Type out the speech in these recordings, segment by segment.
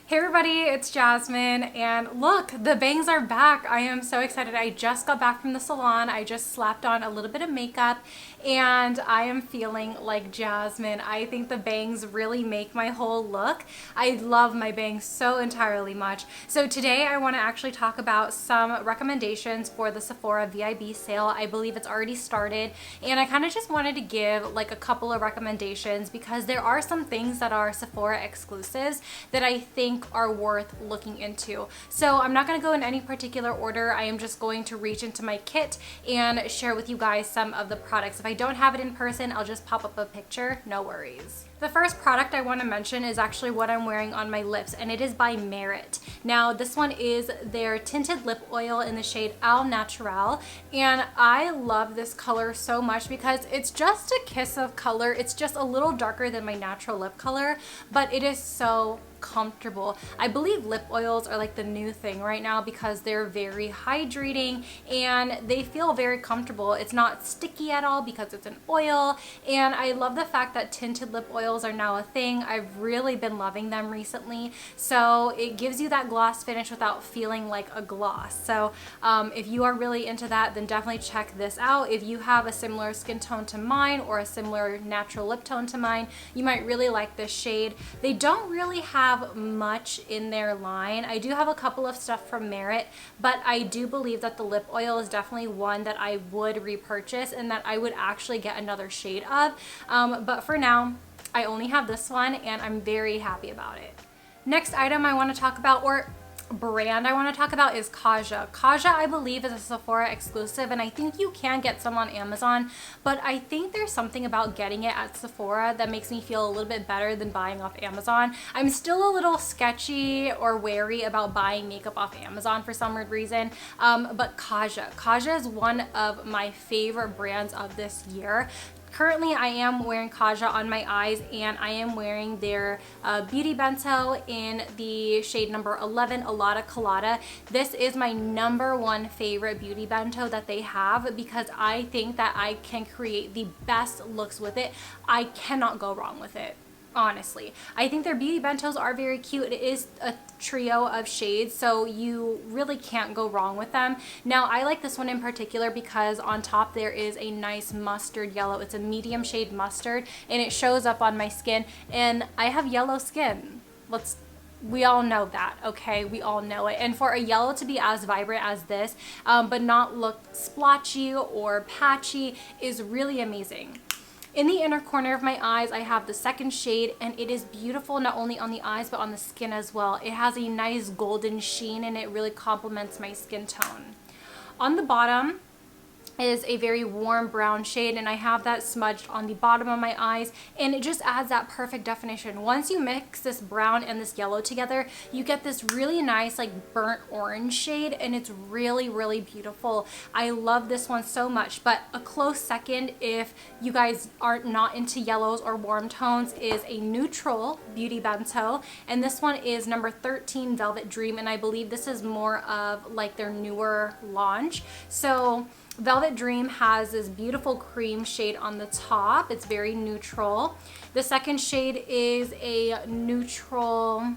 Hey everybody, it's Jasmine, and look, the bangs are back. I am so excited. I just got back from the salon. I just slapped on a little bit of makeup and I am feeling like Jasmine. I think the bangs really make my whole look. I love my bangs so entirely much. So today I want to actually talk about some recommendations for the Sephora VIB sale. I believe it's already started, and I kind of just wanted to give like a couple of recommendations because there are some things that are Sephora exclusives that I think are worth looking into. So I'm not going to go in any particular order. I am just going to reach into my kit and share with you guys some of the products. If I don't have it in person, I'll just pop up a picture, no worries. The first product I want to mention is actually what I'm wearing on my lips, and it is by Merit. Now this one is their tinted lip oil in the shade Al Natural, and I love this color so much because it's just a kiss of color. It's just a little darker than my natural lip color, but it is so comfortable. I believe lip oils are like the new thing right now because they're very hydrating and they feel very comfortable. It's not sticky at all because it's an oil, and I love the fact that tinted lip oils are now a thing. I've really been loving them recently. So it gives you that gloss finish without feeling like a gloss. So if you are really into that, then definitely check this out. If you have a similar skin tone to mine or a similar natural lip tone to mine, you might really like this shade. They don't really have much in their line. I do have a couple of stuff from Merit, but I do believe that the lip oil is definitely one that I would repurchase and that I would actually get another shade of. But for now, I only have this one and I'm very happy about it. Next item I want to talk about, or brand I want to talk about, is Kaja. Kaja, I believe, is a Sephora exclusive, and I think you can get some on Amazon, but I think there's something about getting it at Sephora that makes me feel a little bit better than buying off Amazon. I'm still a little sketchy or wary about buying makeup off Amazon for some weird reason, but Kaja is one of my favorite brands of this year. Currently, I am wearing Kaja on my eyes, and I am wearing their Beauty Bento in the shade number 11, Alada Colada. This is my #1 favorite Beauty Bento that they have because I think that I can create the best looks with it. I cannot go wrong with it. Honestly, I think their Beauty Bentos are very cute. It is a trio of shades, so you really can't go wrong with them. Now, I like this one in particular because on top there is a nice mustard yellow. It's a medium shade mustard, and it shows up on my skin, and I have yellow skin. We all know that, okay? We all know it. And for a yellow to be as vibrant as this, but not look splotchy or patchy, is really amazing. In the inner corner of my eyes, I have the second shade, and it is beautiful not only on the eyes but on the skin as well. It has a nice golden sheen, and it really complements my skin tone. On the bottom is a very warm brown shade, and I have that smudged on the bottom of my eyes, and it just adds that perfect definition. Once you mix this brown and this yellow together, you get this really nice like burnt orange shade, and it's really, really beautiful. I love this one so much. But a close second, if you guys aren't not into yellows or warm tones, is a neutral Beauty Bento, and this one is number 13, Velvet Dream, and I believe this is more of like their newer launch. So Velvet Dream has this beautiful cream shade on the top. It's very neutral. The second shade is a neutral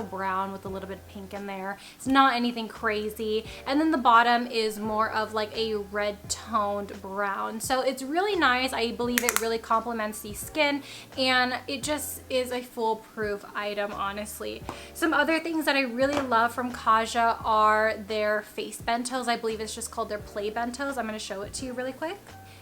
brown with a little bit of pink in there. It's not anything crazy. And then the bottom is more of like a red toned brown. So it's really nice. I believe it really complements the skin, and it just is a foolproof item, honestly. Some other things that I really love from Kaja are their face bentos. I believe it's just called their Play Bentos. I'm going to show it to you really quick.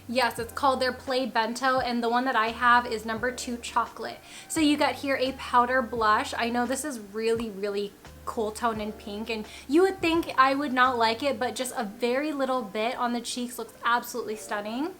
Yes, it's called their Play Bento, and the one that I have is number 2, Chocolate. So you got here a powder blush. I know this is really, really cool tone in pink, and you would think I would not like it, but just a very little bit on the cheeks looks absolutely stunning.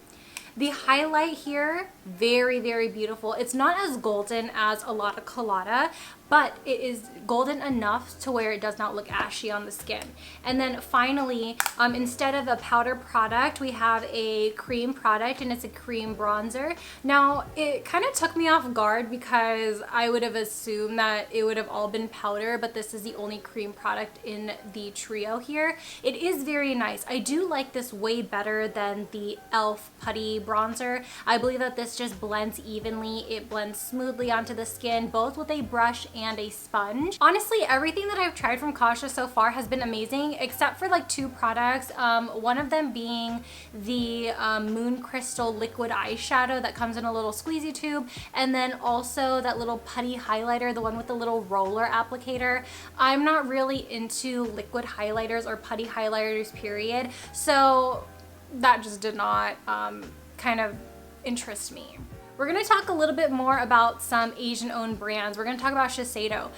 The highlight here, very, very beautiful. It's not as golden as Alada Colada, but it is golden enough to where it does not look ashy on the skin. And then finally, instead of a powder product, we have a cream product, and it's a cream bronzer. Now, it kind of took me off guard because I would have assumed that it would have all been powder, but this is the only cream product in the trio here. It is very nice. I do like this way better than the e.l.f. Putty bronzer. I believe that this just blends evenly. It blends smoothly onto the skin, both with a brush and a sponge. Honestly, everything that I've tried from Kaja so far has been amazing, except for like 2 products. One of them being the Moon Crystal liquid eyeshadow that comes in a little squeezy tube, and then also that little putty highlighter, the one with the little roller applicator. I'm not really into liquid highlighters or putty highlighters, period. So that just did not kind of interest me. We're gonna talk a little bit more about some Asian owned brands. We're gonna talk about Shiseido.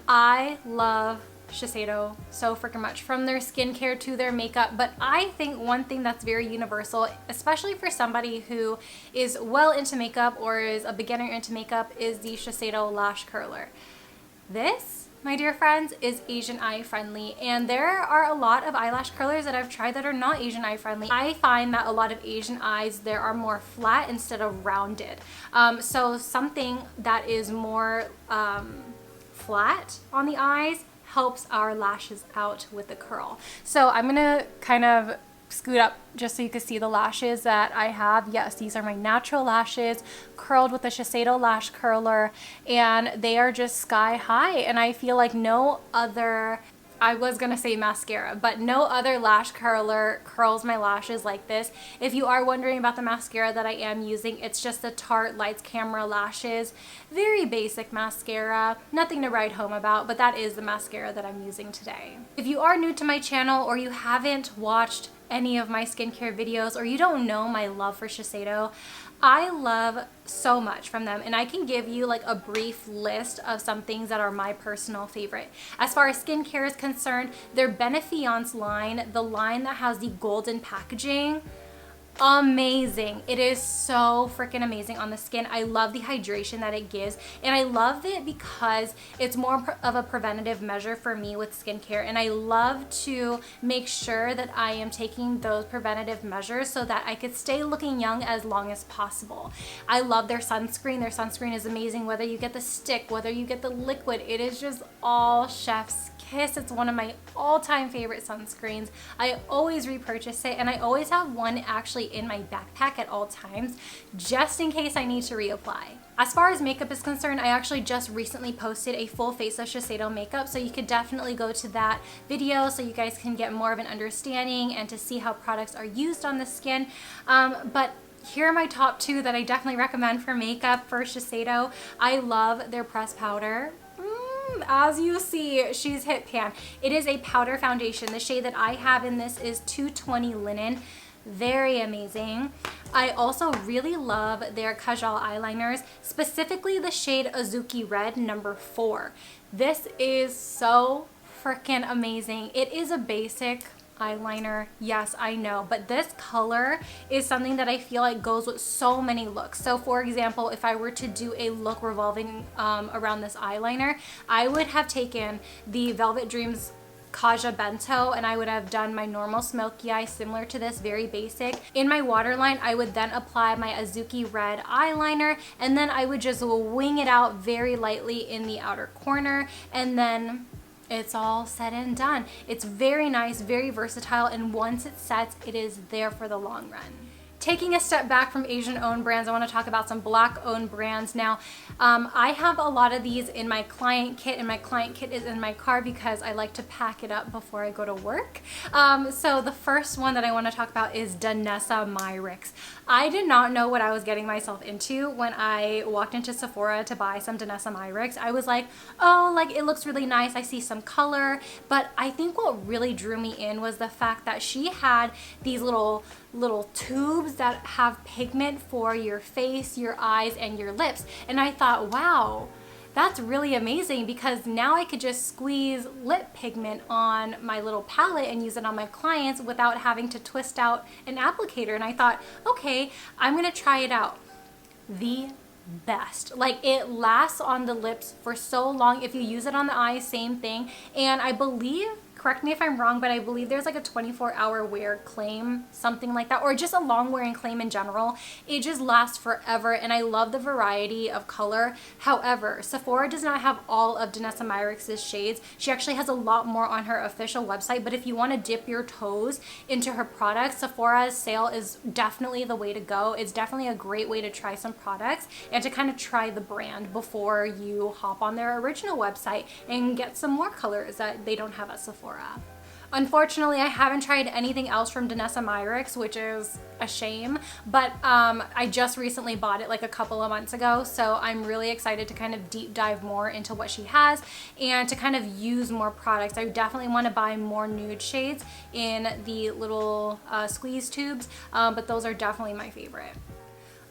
I love Shiseido so freaking much, from their skincare to their makeup. But I think one thing that's very universal, especially for somebody who is well into makeup or is a beginner into makeup, is the Shiseido lash curler. This, my dear friends, is Asian eye friendly, and there are a lot of eyelash curlers that I've tried that are not Asian eye friendly. I find that a lot of Asian eyes, there are more flat instead of rounded. So something that is more flat on the eyes helps our lashes out with the curl. So I'm gonna kind of scoot up just so you can see the lashes that I have. Yes, these are my natural lashes curled with the Shiseido lash curler, and they are just sky high, and I feel like no other, I was gonna say mascara, but no other lash curler curls my lashes like this. If you are wondering about the mascara that I am using, it's just the Tarte Lights Camera Lashes. Very basic mascara, nothing to write home about, but that is the mascara that I'm using today. If you are new to my channel or you haven't watched any of my skincare videos, or you don't know my love for Shiseido, I love so much from them, and I can give you like a brief list of some things that are my personal favorite. As far as skincare is concerned, their Benefiance line, the line that has the golden packaging, amazing. It is so freaking amazing on the skin. I love the hydration that it gives, and I love it because it's more of a preventative measure for me with skincare, and I love to make sure that I am taking those preventative measures so that I could stay looking young as long as possible. I love their sunscreen. Their sunscreen is amazing, whether you get the stick, whether you get the liquid. It is just all chef's kiss. It's one of my all-time favorite sunscreens. I always repurchase it, and I always have one actually in my backpack at all times, just in case I need to reapply. As far as makeup is concerned, I actually just recently posted a full face of Shiseido makeup, so you could definitely go to that video so you guys can get more of an understanding and to see how products are used on the skin. But here are my top 2 that I definitely recommend for makeup for Shiseido. I love their pressed powder. As you see, she's hit pan. It is a powder foundation. The shade that I have in this is 220 Linen. Very amazing. I also really love their Kajal eyeliners, specifically the shade Azuki Red number 4. This is so freaking amazing. It is a basic eyeliner, yes, I know, but this color is something that I feel like goes with so many looks. So for example, if I were to do a look revolving around this eyeliner, I would have taken the Velvet Dreams Kaja Bento, and I would have done my normal smoky eye similar to this, very basic. In my waterline, I would then apply my Azuki Red eyeliner, and then I would just wing it out very lightly in the outer corner, and then it's all said and done. It's very nice, very versatile, and once it sets, it is there for the long run. Taking a step back from Asian owned brands, I want to talk about some Black owned brands. Now, I have a lot of these in my client kit, and my client kit is in my car because I like to pack it up before I go to work. So the first one that I want to talk about is Danessa Myricks. I did not know what I was getting myself into when I walked into Sephora to buy some Danessa Myricks. I was like, oh, like it looks really nice. I see some color, but I think what really drew me in was the fact that she had these little tubes that have pigment for your face, your eyes, and your lips. And I thought, wow, that's really amazing, because now I could just squeeze lip pigment on my little palette and use it on my clients without having to twist out an applicator. And I thought, okay, I'm gonna try it out. The best. Like, it lasts on the lips for so long. If you use it on the eyes, same thing. And I believe correct me if I'm wrong, but I believe there's like a 24-hour wear claim, something like that, or just a long wearing claim in general. It just lasts forever, and I love the variety of color. However, Sephora does not have all of Danessa Myricks' shades. She actually has a lot more on her official website, but if you want to dip your toes into her products, Sephora's sale is definitely the way to go. It's definitely a great way to try some products and to kind of try the brand before you hop on their original website and get some more colors that they don't have at Sephora. Unfortunately, I haven't tried anything else from Danessa Myricks, which is a shame, but I just recently bought it like a couple of months ago, so I'm really excited to kind of deep dive more into what she has and to kind of use more products. I definitely want to buy more nude shades in the little squeeze tubes, but those are definitely my favorite.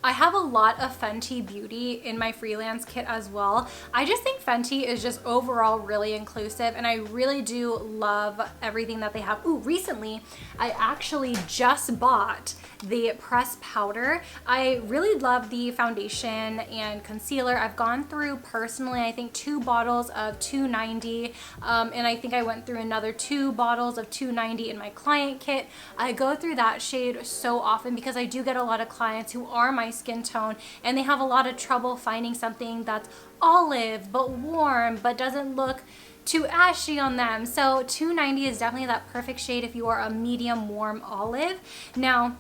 I have a lot of Fenty Beauty in my freelance kit as well. I just think Fenty is just overall really inclusive, and I really do love everything that they have. Ooh, recently I actually just bought the pressed powder. I really love the foundation and concealer. I've gone through personally, I think 2 bottles of 290, and I think I went through another 2 bottles of 290 in my client kit. I go through that shade so often because I do get a lot of clients who are my skin tone and they have a lot of trouble finding something that's olive but warm but doesn't look too ashy on them. So 290 is definitely that perfect shade if you are a medium warm olive. Now,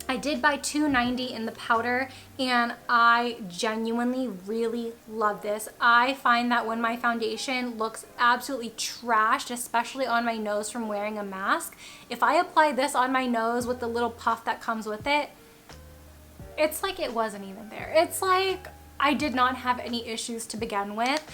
I did buy 290 in the powder, and I genuinely really love this. I find that when my foundation looks absolutely trashed, especially on my nose from wearing a mask, if I apply this on my nose with the little puff that comes with it, it's like it wasn't even there. It's like I did not have any issues to begin with.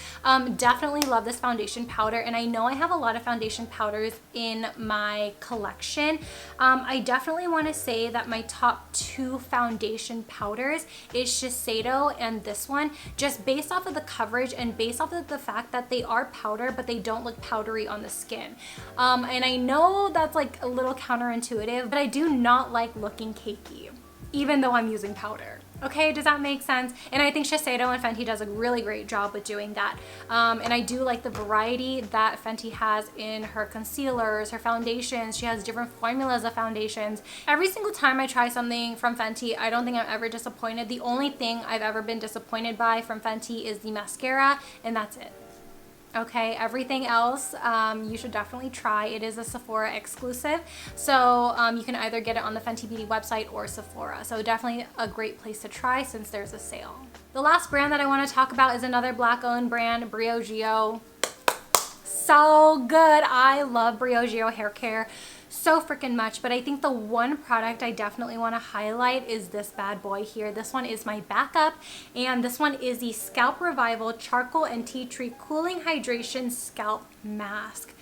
Definitely love this foundation powder, and I know I have a lot of foundation powders in my collection. I definitely want to say that my top 2 foundation powders is Shiseido and this one, just based off of the coverage and based off of the fact that they are powder but they don't look powdery on the skin. And I know that's like a little counterintuitive, but I do not like looking cakey even though I'm using powder. Okay, does that make sense? And I think Shiseido and Fenty does a really great job with doing that. And I do like the variety that Fenty has in her concealers, her foundations. She has different formulas of foundations. Every single time I try something from Fenty, I don't think I'm ever disappointed. The only thing I've ever been disappointed by from Fenty is the mascara, and that's it. Okay, everything else you should definitely try. It is a Sephora exclusive, so you can either get it on the Fenty Beauty website or Sephora. So definitely a great place to try since there's a sale. The last brand that I want to talk about is another Black-owned brand, Briogeo. So good. I love Briogeo hair care so freaking much, but I think the one product I definitely want to highlight is this bad boy here. This one is my backup, and this one is the Scalp Revival Charcoal and Tea Tree Cooling Hydration Scalp Mask.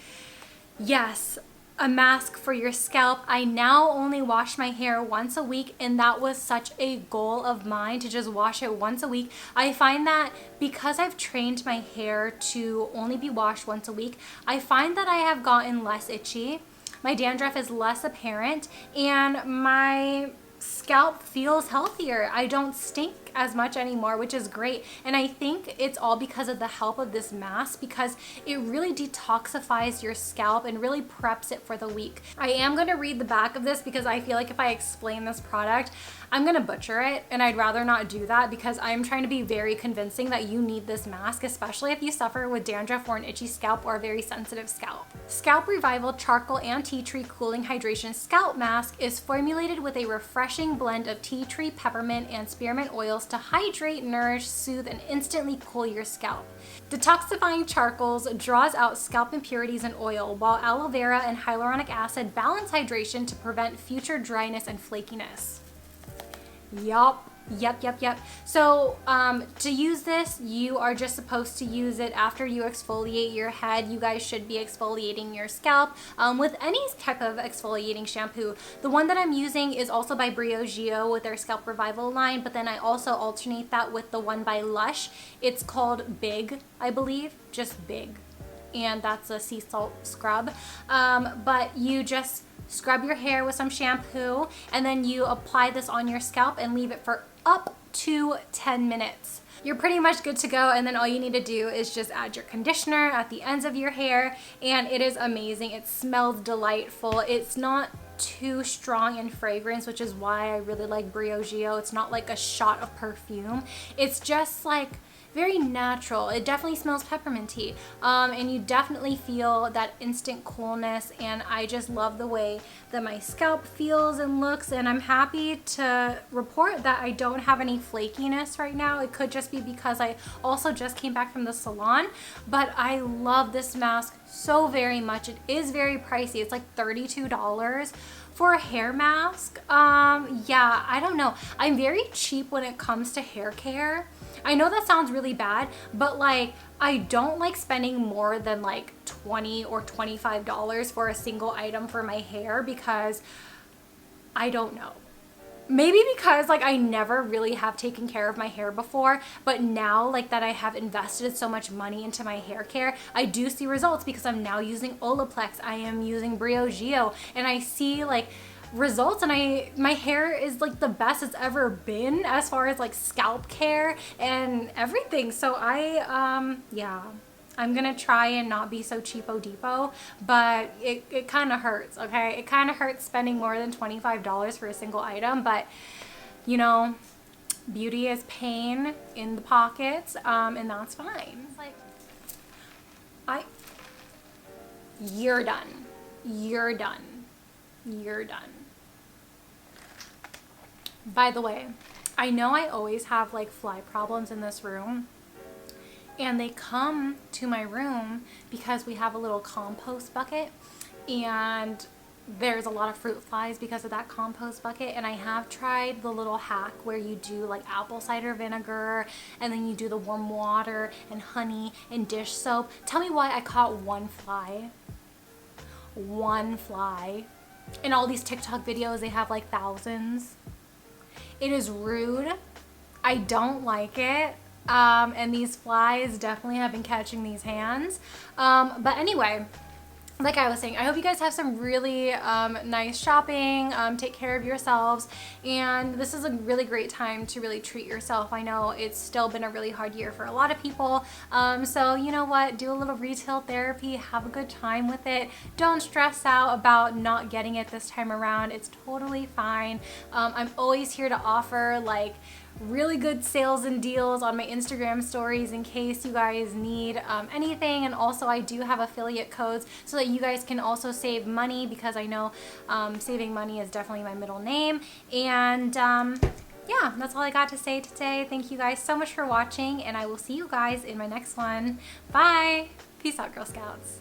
Yes, a mask for your scalp. I now only wash my hair once a week, and that was such a goal of mine, to just wash it once a week. I find that because I've trained my hair to only be washed once a week, I find that I have gotten less itchy. My dandruff is less apparent, and my scalp feels healthier. I don't stink as much anymore, which is great. And I think it's all because of the help of this mask, because it really detoxifies your scalp and really preps it for the week. I am going to read the back of this because I feel like if I explain this product, I'm going to butcher it, and I'd rather not do that because I'm trying to be very convincing that you need this mask, especially if you suffer with dandruff or an itchy scalp or a very sensitive scalp. Scalp Revival Charcoal and Tea Tree Cooling Hydration Scalp Mask is formulated with a refreshing blend of tea tree, peppermint, and spearmint oils to hydrate, nourish, soothe, and instantly cool your scalp. Detoxifying charcoals draws out scalp impurities and oil, while aloe vera and hyaluronic acid balance hydration to prevent future dryness and flakiness. Yup. So to use this, you are just supposed to use it after you exfoliate your head. You guys should be exfoliating your scalp with any type of exfoliating shampoo. The one that I'm using is also by Briogeo with their Scalp Revival line, but then I also alternate that with the one by Lush. It's called Big, I believe, just Big, and that's a sea salt scrub. But you just scrub your hair with some shampoo, and then you apply this on your scalp and leave it for up to 10 minutes. You're pretty much good to go, and then all you need to do is just add your conditioner at the ends of your hair, and it is amazing. It smells delightful. It's not too strong in fragrance, which is why I really like Briogeo. It's not like a shot of perfume. It's just like very natural. It definitely smells pepperminty, and you definitely feel that instant coolness, and I just love the way that my scalp feels and looks, and I'm happy to report that I don't have any flakiness right now. It could just be because I also just came back from the salon, but I love this mask so very much. It is very pricey. It's like $32 for a hair mask. Yeah, I don't know. I'm very cheap when it comes to hair care. I know that sounds really bad, but like I don't like spending more than like $20 or $25 for a single item for my hair, because I don't know. Maybe because like I never really have taken care of my hair before, but now like that I have invested so much money into my hair care, I do see results because I'm now using Olaplex, I am using Briogeo, and I see like results, and my hair is like the best it's ever been as far as like scalp care and everything. So yeah, I'm gonna try and not be so cheapo deepo, but it kind of hurts, okay? It kind of hurts spending more than $25 for a single item, but you know, beauty is pain in the pockets, and that's fine. It's like, you're done. You're done. You're done. By the way, I know I always have like fly problems in this room, and they come to my room because we have a little compost bucket, and there's a lot of fruit flies because of that compost bucket. And I have tried the little hack where you do like apple cider vinegar, and then you do the warm water and honey and dish soap. Tell me why I caught one fly. One fly. In all these TikTok videos, they have like thousands. It is rude. I don't like it. And these flies definitely have been catching these hands. But anyway, like I was saying, I hope you guys have some really nice shopping. Take care of yourselves, and this is a really great time to really treat yourself. I know it's still been a really hard year for a lot of people, so you know what, do a little retail therapy, have a good time with it. Don't stress out about not getting it this time around. It's totally fine. I'm always here to offer like really good sales and deals on my Instagram stories in case you guys need anything. And also I do have affiliate codes so that you guys can also save money, because I know saving money is definitely my middle name. And yeah, that's all I got to say today. Thank you guys so much for watching, and I will see you guys in my next one. Bye. Peace out, Girl Scouts.